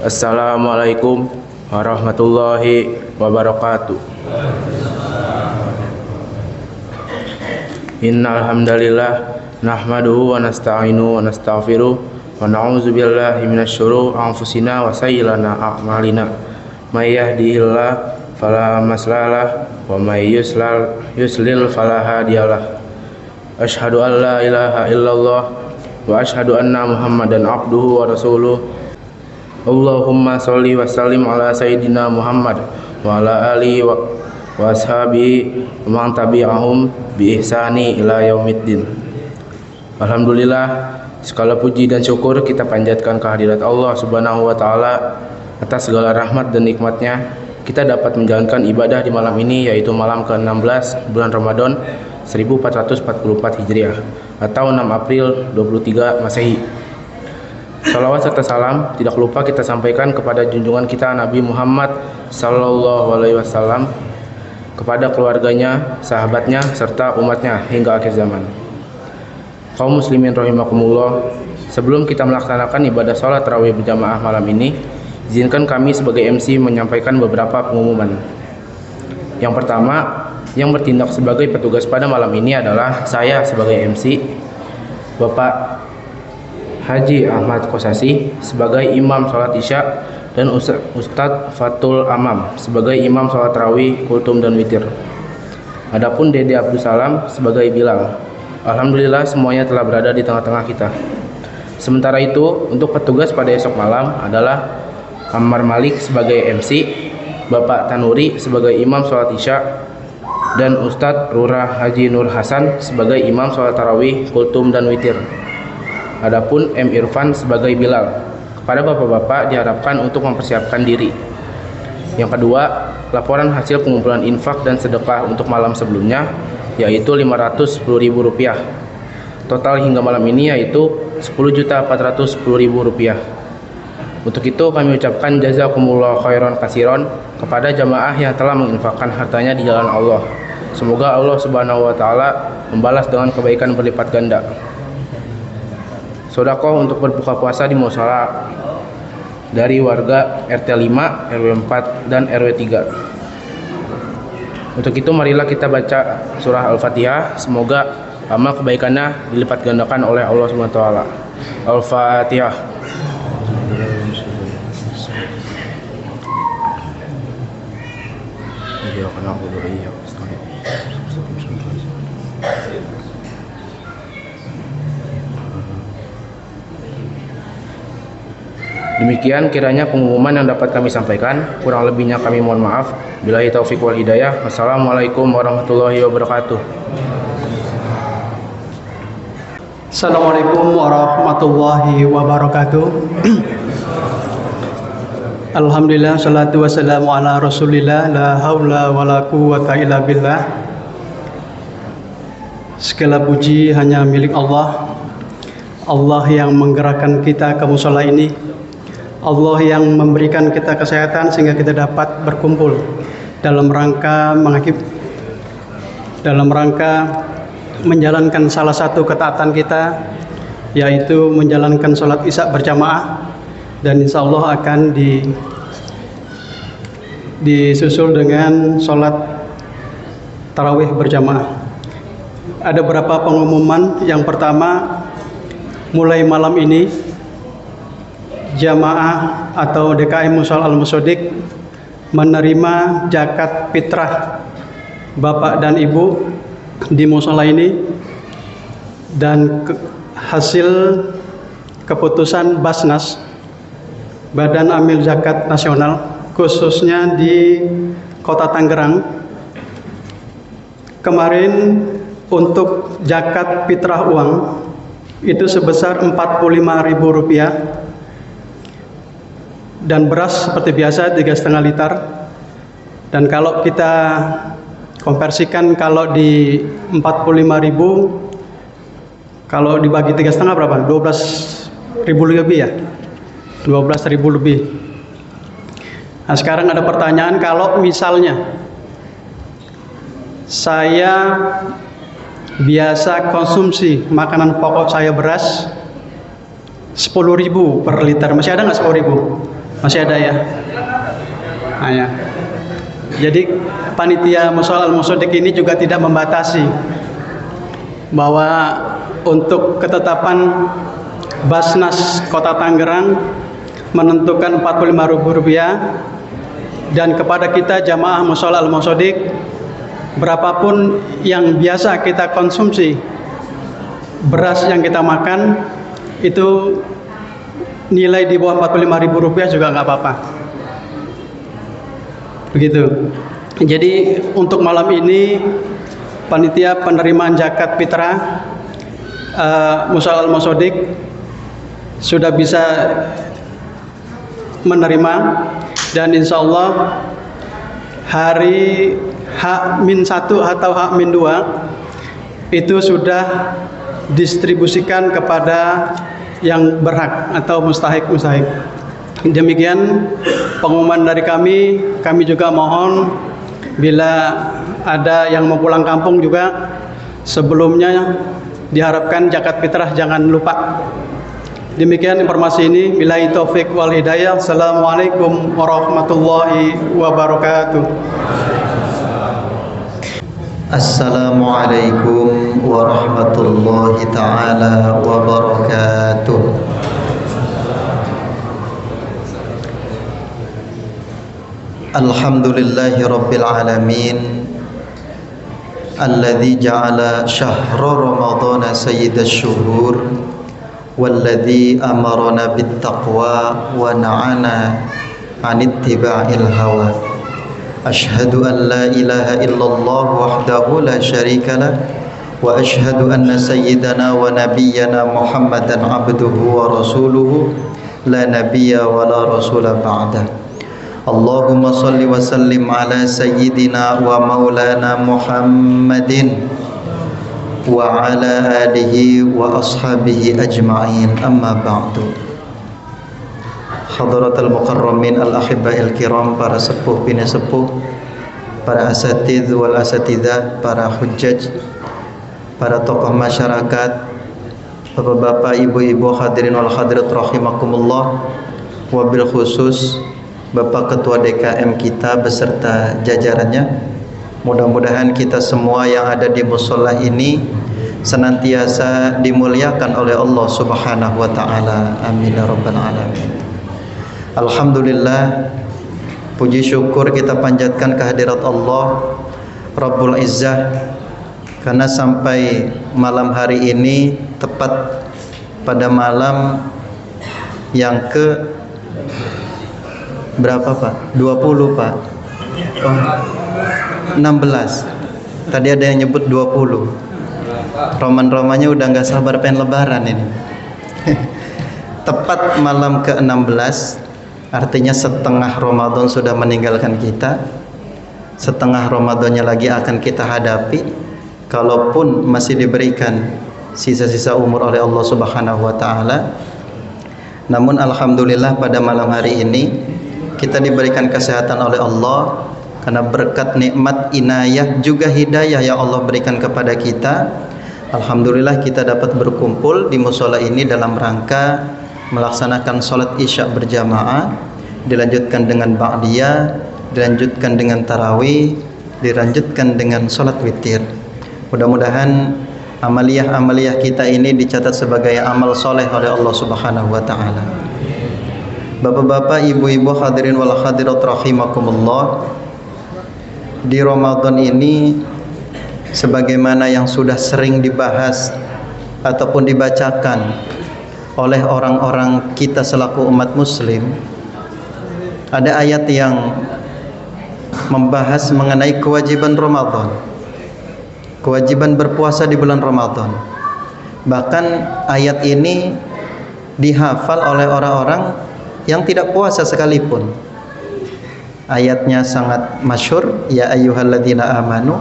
Assalamualaikum warahmatullahi wabarakatuh. Innal hamdalillah nahmaduhu wa nasta'inu wa nastaghfiruh wa na'udzu billahi minasy syururi anfusina wa sayyi'ati a'malina. May yahdihillahu fala mudhillalah wa may yudlil fala hadiyalah. Asyhadu an la ilaha illallah wa asyhadu anna Muhammadan abduhu wa rasuluh. Allahumma sholli wa sallim ala sayyidina Muhammad wa ala alihi wa ashabihi wa man tabi'ahum bi ihsani ila yaumiddin. Alhamdulillah, segala puji dan syukur kita panjatkan kehadirat Allah Subhanahu wa taala atas segala rahmat dan nikmatnya. Kita dapat menjalankan ibadah di malam ini, yaitu malam ke-16 bulan Ramadan 1444 Hijriah atau 6 April 23 Masehi. Salawat serta salam tidak lupa kita sampaikan kepada junjungan kita Nabi Muhammad sallallahu alaihi wasallam, kepada keluarganya, sahabatnya, serta umatnya hingga akhir zaman. Kaum muslimin rahimakumullah, sebelum kita melaksanakan ibadah sholat tarawih berjamaah malam ini, izinkan kami sebagai MC menyampaikan beberapa pengumuman. Yang pertama, yang bertindak sebagai petugas pada malam ini adalah saya sebagai MC, Bapak Haji Ahmad Kosasi sebagai imam sholat isya, dan Ustadz Fatul Amam sebagai imam sholat tarawih, kultum, dan witir. Adapun Dede Abdul Salam sebagai Bilal. Alhamdulillah semuanya telah berada di tengah-tengah kita. Sementara itu, untuk petugas pada esok malam adalah Ammar Malik sebagai MC, Bapak Tanuri sebagai imam sholat isya, dan Ustadz Rurah Haji Nur Hasan sebagai imam sholat tarawih, kultum, dan witir. Adapun M. Irfan sebagai Bilal. Kepada bapak-bapak diharapkan untuk mempersiapkan diri. Yang kedua, laporan hasil pengumpulan infak dan sedekah untuk malam sebelumnya, yaitu Rp510.000. Total hingga malam ini yaitu Rp10.410.000. Untuk itu kami ucapkan jazakumullah khairan kasiron kepada jamaah yang telah menginfakkan hartanya di jalan Allah. Semoga Allah Subhanahu wa taala membalas dengan kebaikan berlipat ganda. Sedekah untuk berbuka puasa di mushola dari warga RT 5, RW 4, dan RW 3. Untuk itu marilah kita baca surah Al-Fatihah. Semoga amal kebaikannya dilipat gandakan oleh Allah Subhanahu wa taala. Al-Fatihah. Demikian kiranya pengumuman yang dapat kami sampaikan. Kurang lebihnya kami mohon maaf. Billahi taufiq wal hidayah. Wassalamualaikum warahmatullahi wabarakatuh. Assalamualaikum warahmatullahi wabarakatuh. Alhamdulillah, salatu wassalamu ala rasulillah, la haula wa la quwwata illa billah. Segala puji hanya milik Allah. Allah yang menggerakkan kita ke mushola ini, Allah yang memberikan kita kesehatan sehingga kita dapat berkumpul dalam rangka menjalankan salah satu ketaatan kita, yaitu menjalankan sholat isya berjamaah, dan insya Allah akan disusul dengan sholat tarawih berjamaah. Ada beberapa pengumuman. Yang pertama, mulai malam ini jamaah atau DKM Mushola Al-Mushodiq menerima zakat fitrah bapak dan ibu di mushola ini, dan hasil keputusan Basnas, Badan Amil Zakat Nasional, khususnya di Kota Tangerang, kemarin untuk zakat fitrah uang itu sebesar Rp45.000, dan beras seperti biasa 3,5 liter. Dan kalau kita konversikan, kalau di 45.000, kalau dibagi 3,5 berapa? 12.000 lebih ya, 12.000 lebih. Nah, sekarang ada pertanyaan, kalau misalnya saya biasa konsumsi makanan pokok saya beras 10.000 per liter, masih ada nggak 10.000? Masih ada ya? Nah, ya. Jadi panitia Mushola Al-Mushodiq ini juga tidak membatasi bahwa untuk ketetapan Basnas Kota Tangerang menentukan Rp45.000 dan kepada kita jamaah Mushola Al-Mushodiq berapapun yang biasa kita konsumsi, beras yang kita makan itu nilai di bawah Rp45.000 juga nggak apa-apa. Begitu. Jadi untuk malam ini panitia penerimaan zakat fitrah Mushola Al-Mushodiq sudah bisa menerima, dan insya Allah hari H-1 atau H-2 itu sudah distribusikan kepada yang berhak atau mustahik. Demikian pengumuman dari kami. Kami juga mohon bila ada yang mau pulang kampung juga sebelumnya diharapkan zakat fitrah jangan lupa. Demikian informasi ini. Billahi taufik wal hidayah. Assalamualaikum warahmatullahi wabarakatuh. Assalamualaikum warahmatullahi ta'ala wabarakatuh. Alhamdulillahi rabbil alamin, alladzi ja'ala syahra ramadhana sayyidash syuhur, walladzi amarana bittaqwa wa na'ana 'anittiba'il hawa. Ashhadu an la ilaha illallah wahdahu la syarika lah, wa ashhadu anna sayyidana wa nabiyyana Muhammadan abduhu wa rasuluhu la nabiyya wa la rasula ba'dah. Allahumma salli wa sallim ala sayyidina wa maulana Muhammadin wa ala alihi wa ashabihi ajma'in, amma ba'du. Hadratul mukarramin al-ahibba'il kiram, para sepuh bini sepuh, para asatidz wal asatidzah, para hujjaj, para tokoh masyarakat, bapak-bapak, ibu-ibu, hadirin wal hadirat rahimakumullah, wabil khusus Bapak Ketua DKM kita beserta jajarannya. Mudah-mudahan kita semua yang ada di mushola ini senantiasa dimuliakan oleh Allah Subhanahu wa taala. Amin ya rabbal alamin. Alhamdulillah, puji syukur kita panjatkan kehadirat Allah Rabbul Izzah, karena sampai malam hari ini, tepat pada malam yang ke berapa Pak? 20 Pak? Oh, 16. Tadi ada yang nyebut 20. Roman-romannya udah gak sabar pengen lebaran ini. Tepat malam ke-16, artinya setengah Ramadan sudah meninggalkan kita. Setengah Ramadannya lagi akan kita hadapi, kalaupun masih diberikan sisa-sisa umur oleh Allah Subhanahu wa taala. Namun alhamdulillah pada malam hari ini kita diberikan kesehatan oleh Allah, karena berkat nikmat inayah juga hidayah yang Allah berikan kepada kita. Alhamdulillah kita dapat berkumpul di mushola ini dalam rangka melaksanakan sholat isya berjamaah, dilanjutkan dengan ba'diyah, dilanjutkan dengan tarawih, dilanjutkan dengan sholat witir. Mudah-mudahan amaliyah-amaliyah kita ini dicatat sebagai amal soleh oleh Allah Subhanahu wa taala. Bapak-bapak, ibu-ibu, hadirin wal hadirat rahimakumullah, di Ramadan ini sebagaimana yang sudah sering dibahas ataupun dibacakan oleh orang-orang kita selaku umat muslim, ada ayat yang membahas mengenai kewajiban Ramadan, kewajiban berpuasa di bulan Ramadan. Bahkan ayat ini dihafal oleh orang-orang yang tidak puasa sekalipun. Ayatnya sangat masyhur, ya ayyuhalladzina amanu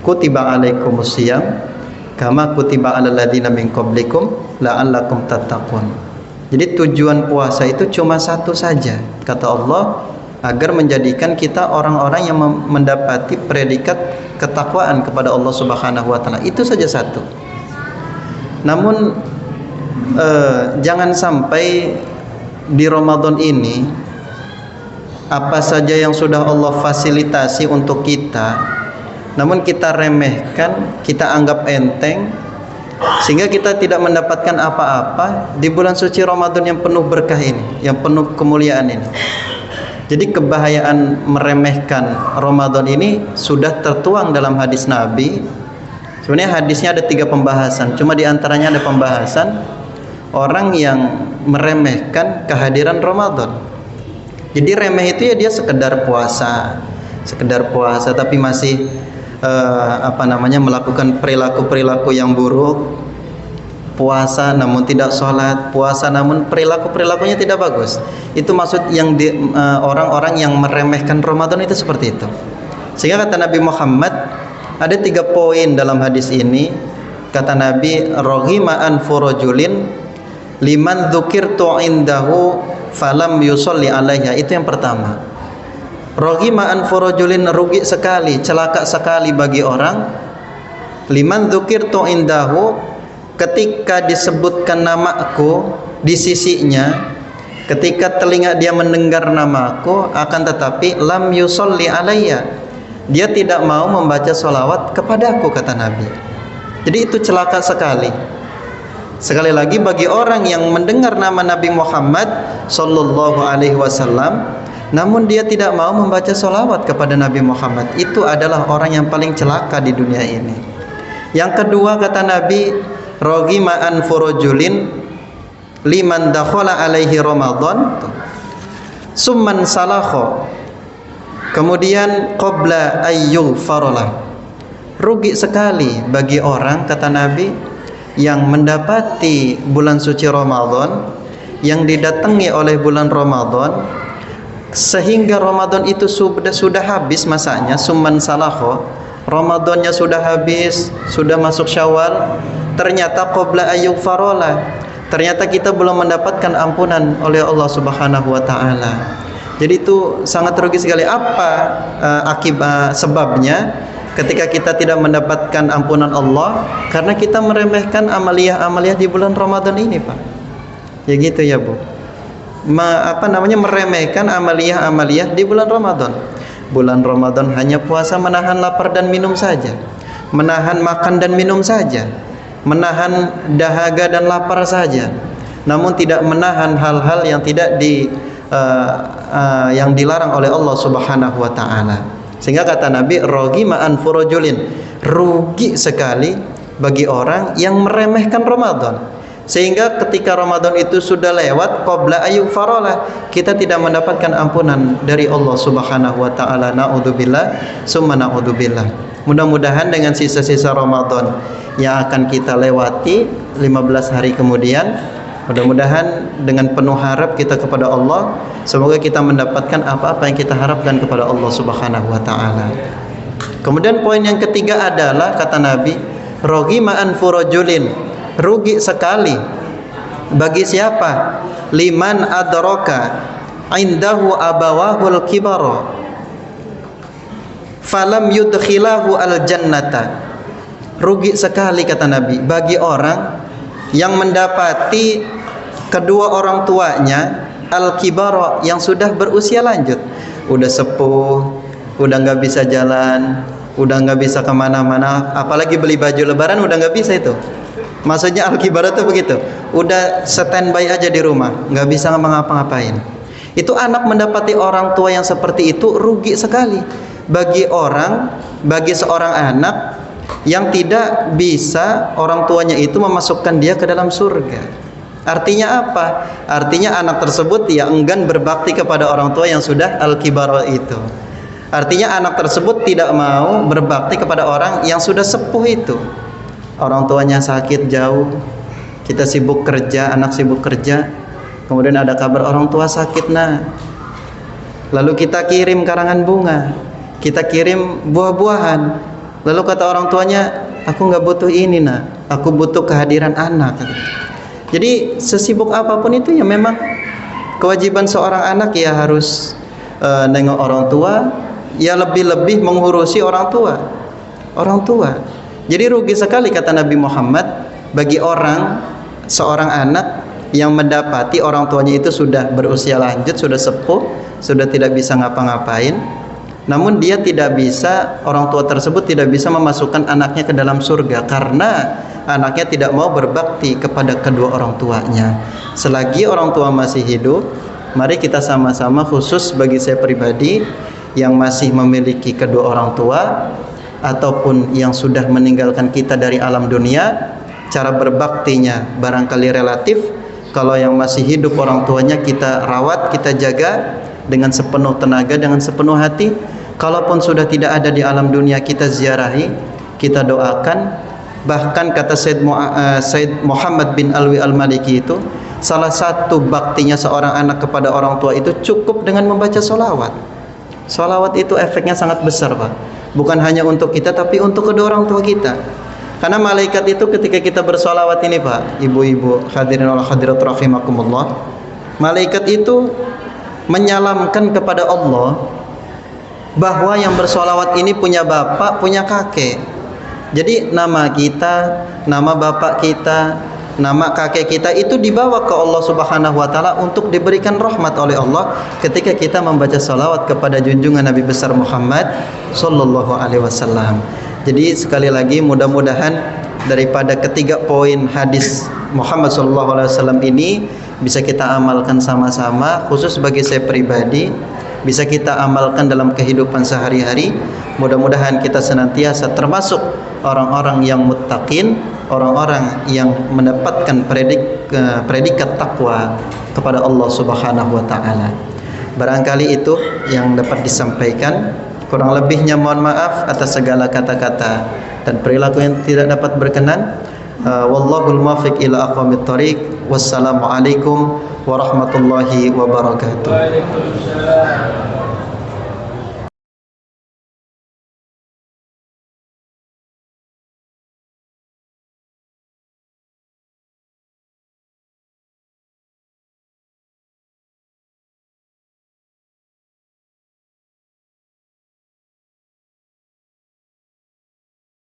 kutiba alaikumusiyam kama kutiba alal ladzina min qablikum la'allakum tattaqun. Jadi tujuan puasa itu cuma satu saja, kata Allah, agar menjadikan kita orang-orang yang mendapati predikat ketakwaan kepada Allah Subhanahu wa taala. Itu saja satu. Namun jangan sampai di Ramadan ini apa saja yang sudah Allah fasilitasi untuk kita, namun kita remehkan, kita anggap enteng, sehingga kita tidak mendapatkan apa-apa di bulan suci Ramadan yang penuh berkah ini, yang penuh kemuliaan ini. Jadi kebahayaan meremehkan Ramadan ini sudah tertuang dalam hadis Nabi. Sebenarnya hadisnya ada 3 pembahasan, cuma diantaranya ada pembahasan orang yang meremehkan kehadiran Ramadan. Jadi remeh itu ya dia sekedar puasa tapi masih melakukan perilaku-perilaku yang buruk. Puasa namun tidak sholat, puasa namun perilakunya tidak bagus. Itu maksud yang orang-orang yang meremehkan Ramadan itu seperti itu. Sehingga kata Nabi Muhammad, ada 3 poin dalam hadis ini. Kata Nabi, raghima anfu rajulin liman dzukirtu indahu falam yusolli alaiha. Itu yang pertama. Raghima anfu rajulin, rugi sekali, celaka sekali bagi orang, liman dzukirtu indahu, ketika disebutkan namaku di sisinya, ketika telinga dia mendengar namaku, akan tetapi lam yusolli alayya, dia tidak mau membaca sholawat kepadaku, kata Nabi. Jadi itu celaka sekali. Sekali lagi, bagi orang yang mendengar nama Nabi Muhammad sallallahu alaihi wasallam namun dia tidak mau membaca sholawat kepada Nabi Muhammad, itu adalah orang yang paling celaka di dunia ini. Yang kedua, kata Nabi, raghima anfu rajulin liman dakhala alaihi Ramadan summan salakho, kemudian qabla ayyul farolah. Rugi sekali bagi orang, kata Nabi, yang mendapati bulan suci Ramadan, yang didatangi oleh bulan Ramadan, sehingga Ramadan itu sudah habis masanya, summan salakho, Ramadannya sudah habis, sudah masuk Syawal, ternyata qabla ayyul farolah, ternyata kita belum mendapatkan ampunan oleh Allah Subhanahu wa taala. Jadi itu sangat rugi sekali. Apa akibat sebabnya ketika kita tidak mendapatkan ampunan Allah? Karena kita meremehkan amaliyah-amaliyah di bulan Ramadan ini, Pak. Ya gitu ya, Bu. Meremehkan amaliyah-amaliyah di bulan Ramadan. Bulan Ramadan hanya puasa, menahan lapar dan minum saja, menahan makan dan minum saja, menahan dahaga dan lapar saja, namun tidak menahan hal-hal yang tidak yang dilarang oleh Allah Subhanahu wa taala. Sehingga kata Nabi, raghima anfu rajulin, rugi sekali bagi orang yang meremehkan Ramadan. Sehingga ketika Ramadan itu sudah lewat, qabla ayyul farolah, kita tidak mendapatkan ampunan dari Allah Subhanahu wa taala. Naudzubillah, summa naudzubillah. Mudah-mudahan dengan sisa-sisa Ramadan yang akan kita lewati 15 hari kemudian, mudah-mudahan dengan penuh harap kita kepada Allah, semoga kita mendapatkan apa-apa yang kita harapkan kepada Allah Subhanahu wa taala. Kemudian poin yang ketiga adalah, kata Nabi, raghima anfu rajulin, rugi sekali bagi siapa? Liman adraka indahu abawahul kibara falam yudkhilahu al-jannata. Rugi sekali, kata Nabi, bagi orang yang mendapati kedua orang tuanya al-kibara, yang sudah berusia lanjut, udah sepuh, udah nggak bisa jalan, udah nggak bisa kemana-mana, apalagi beli baju lebaran udah nggak bisa itu. Maksudnya al-kibar itu begitu, udah standby aja di rumah, nggak bisa ngapa-ngapain. Itu anak mendapati orang tua yang seperti itu, rugi sekali bagi seorang anak yang tidak bisa orang tuanya itu memasukkan dia ke dalam surga. Artinya apa? Artinya anak tersebut ya enggan berbakti kepada orang tua yang sudah al-kibar itu. Artinya anak tersebut tidak mau berbakti kepada orang yang sudah sepuh itu. Orang tuanya sakit jauh, kita sibuk kerja, anak sibuk kerja, kemudian ada kabar orang tua sakit, lalu kita kirim karangan bunga, kita kirim buah-buahan, lalu kata orang tuanya, aku nggak butuh ini, aku butuh kehadiran anak. Jadi sesibuk apapun itu ya memang kewajiban seorang anak ya harus nengok orang tua, ya lebih-lebih mengurusi orang tua. Jadi rugi sekali, kata Nabi Muhammad, bagi seorang anak yang mendapati orang tuanya itu sudah berusia lanjut, sudah sepuh, sudah tidak bisa ngapa-ngapain, namun dia tidak bisa, orang tua tersebut tidak bisa memasukkan anaknya ke dalam surga karena anaknya tidak mau berbakti kepada kedua orang tuanya. Selagi orang tua masih hidup, mari kita sama-sama, khusus bagi saya pribadi yang masih memiliki kedua orang tua ataupun yang sudah meninggalkan kita dari alam dunia, cara berbaktinya barangkali relatif. Kalau yang masih hidup orang tuanya kita rawat, kita jaga dengan sepenuh tenaga, dengan sepenuh hati. Kalaupun sudah tidak ada di alam dunia, kita ziarahi, kita doakan. Bahkan kata Said Muhammad bin Alwi Al-Maliki itu, salah satu baktinya seorang anak kepada orang tua itu cukup dengan membaca sholawat. Sholawat itu efeknya sangat besar, Pak. Bukan hanya untuk kita, tapi untuk kedua orang tua kita. Karena malaikat itu ketika kita bersolawat ini, Pak, ibu-ibu hadirin wal hadirat rahimakumullah, malaikat itu menyalamkan kepada Allah bahwa yang bersolawat ini punya bapak, punya kakek. Jadi nama kita, nama bapak kita, nama kakek kita itu dibawa ke Allah Subhanahu wa taala untuk diberikan rahmat oleh Allah ketika kita membaca salawat kepada junjungan Nabi besar Muhammad sallallahu alaihi wasallam. Jadi sekali lagi, mudah-mudahan daripada ketiga poin hadis Muhammad sallallahu alaihi wasallam ini bisa kita amalkan sama-sama, khusus bagi saya pribadi bisa kita amalkan dalam kehidupan sehari-hari. Mudah-mudahan kita senantiasa termasuk orang-orang yang muttaqin, orang-orang yang mendapatkan predikat takwa kepada Allah Subhanahu wa taala. Barangkali itu yang dapat disampaikan. Kurang lebihnya mohon maaf atas segala kata-kata dan perilaku yang tidak dapat berkenan. Wallahul muwaffiq ila aqwamit thoriq. Wassalamualaikum warahmatullahi wabarakatuh.